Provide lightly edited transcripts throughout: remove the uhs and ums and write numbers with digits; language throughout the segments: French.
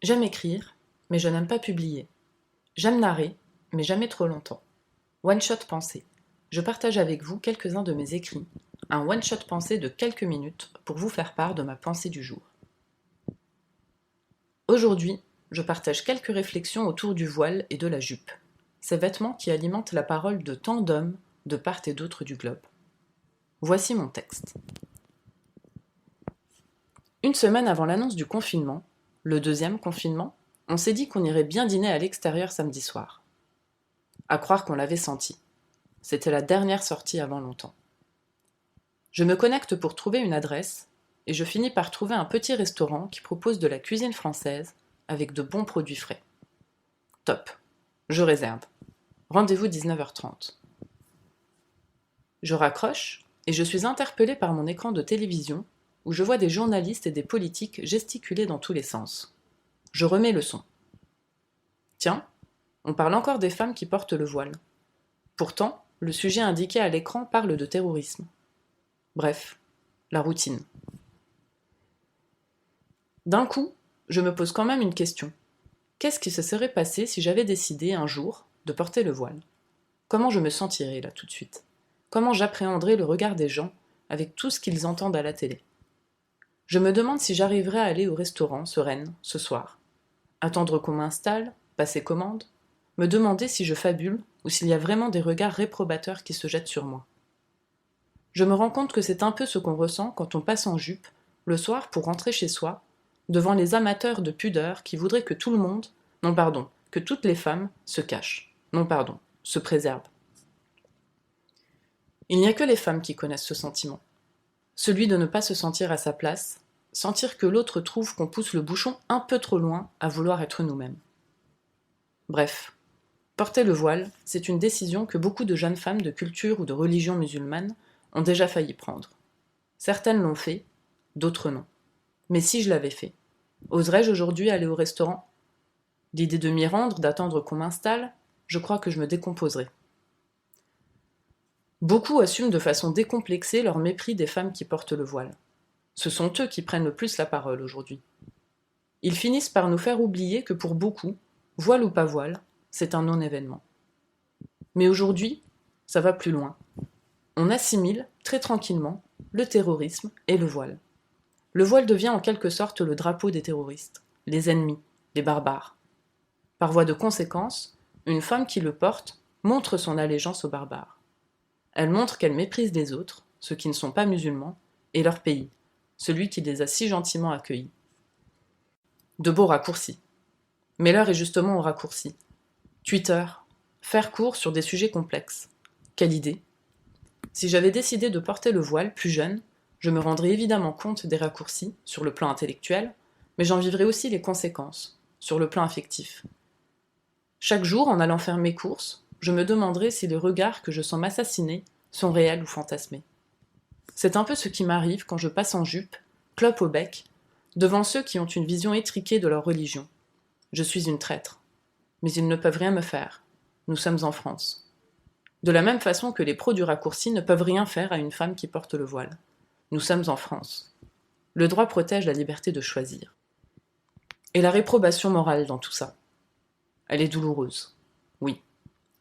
J'aime écrire, mais je n'aime pas publier. J'aime narrer, mais jamais trop longtemps. One Shot Pensée. Je partage avec vous quelques-uns de mes écrits, un One Shot Pensée de quelques minutes pour vous faire part de ma pensée du jour. Aujourd'hui, je partage quelques réflexions autour du voile et de la jupe, ces vêtements qui alimentent la parole de tant d'hommes de part et d'autre du globe. Voici mon texte. Une semaine avant l'annonce du confinement, le deuxième confinement, on s'est dit qu'on irait bien dîner à l'extérieur samedi soir. À croire qu'on l'avait senti. C'était la dernière sortie avant longtemps. Je me connecte pour trouver une adresse et je finis par trouver un petit restaurant qui propose de la cuisine française avec de bons produits frais. Top. Je réserve. Rendez-vous 19h30. Je raccroche et je suis interpellée par mon écran de télévision où je vois des journalistes et des politiques gesticuler dans tous les sens. Je remets le son. Tiens, on parle encore des femmes qui portent le voile. Pourtant, le sujet indiqué à l'écran parle de terrorisme. Bref, la routine. D'un coup, je me pose quand même une question. Qu'est-ce qui se serait passé si j'avais décidé un jour de porter le voile? Comment je me sentirais là tout de suite? Comment j'appréhenderais le regard des gens avec tout ce qu'ils entendent à la télé? Je me demande si j'arriverais à aller au restaurant sereine ce soir. Attendre qu'on m'installe, passer commande, me demander si je fabule ou s'il y a vraiment des regards réprobateurs qui se jettent sur moi. Je me rends compte que c'est un peu ce qu'on ressent quand on passe en jupe, le soir pour rentrer chez soi, devant les amateurs de pudeur qui voudraient que tout le monde, non pardon, que toutes les femmes se cachent, non pardon, se préservent. Il n'y a que les femmes qui connaissent ce sentiment. Celui de ne pas se sentir à sa place, sentir que l'autre trouve qu'on pousse le bouchon un peu trop loin à vouloir être nous-mêmes. Bref, porter le voile, c'est une décision que beaucoup de jeunes femmes de culture ou de religion musulmane ont déjà failli prendre. Certaines l'ont fait, d'autres non. Mais si je l'avais fait, oserais-je aujourd'hui aller au restaurant? L'idée de m'y rendre, d'attendre qu'on m'installe, je crois que je me décomposerais. Beaucoup assument de façon décomplexée leur mépris des femmes qui portent le voile. Ce sont eux qui prennent le plus la parole aujourd'hui. Ils finissent par nous faire oublier que pour beaucoup, voile ou pas voile, c'est un non-événement. Mais aujourd'hui, ça va plus loin. On assimile, très tranquillement, le terrorisme et le voile. Le voile devient en quelque sorte le drapeau des terroristes, les ennemis, les barbares. Par voie de conséquence, une femme qui le porte montre son allégeance aux barbares. Elle montre qu'elle méprise les autres, ceux qui ne sont pas musulmans, et leur pays, celui qui les a si gentiment accueillis. De beaux raccourcis. Mais l'heure est justement aux raccourcis. Twitter, faire court sur des sujets complexes. Quelle idée! Si j'avais décidé de porter le voile plus jeune, je me rendrais évidemment compte des raccourcis sur le plan intellectuel, mais j'en vivrais aussi les conséquences, sur le plan affectif. Chaque jour, en allant faire mes courses, je me demanderai si les regards que je sens m'assassiner sont réels ou fantasmés. C'est un peu ce qui m'arrive quand je passe en jupe, clope au bec, devant ceux qui ont une vision étriquée de leur religion. Je suis une traître. Mais ils ne peuvent rien me faire. Nous sommes en France. De la même façon que les pros du raccourci ne peuvent rien faire à une femme qui porte le voile. Nous sommes en France. Le droit protège la liberté de choisir. Et la réprobation morale dans tout ça? Elle est douloureuse. Oui.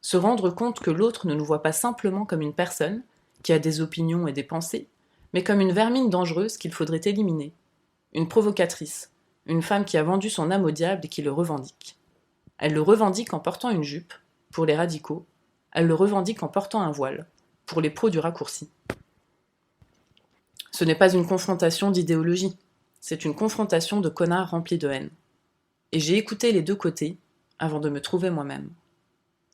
Se rendre compte que l'autre ne nous voit pas simplement comme une personne qui a des opinions et des pensées, mais comme une vermine dangereuse qu'il faudrait éliminer. Une provocatrice, une femme qui a vendu son âme au diable et qui le revendique. Elle le revendique en portant une jupe, pour les radicaux, elle le revendique en portant un voile, pour les pros du raccourci. Ce n'est pas une confrontation d'idéologie, c'est une confrontation de connards remplis de haine. Et j'ai écouté les deux côtés avant de me trouver moi-même.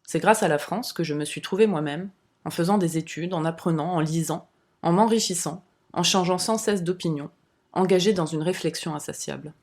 C'est grâce à la France que je me suis trouvée moi-même, en faisant des études, en apprenant, en lisant, en m'enrichissant, en changeant sans cesse d'opinion, engagée dans une réflexion insatiable.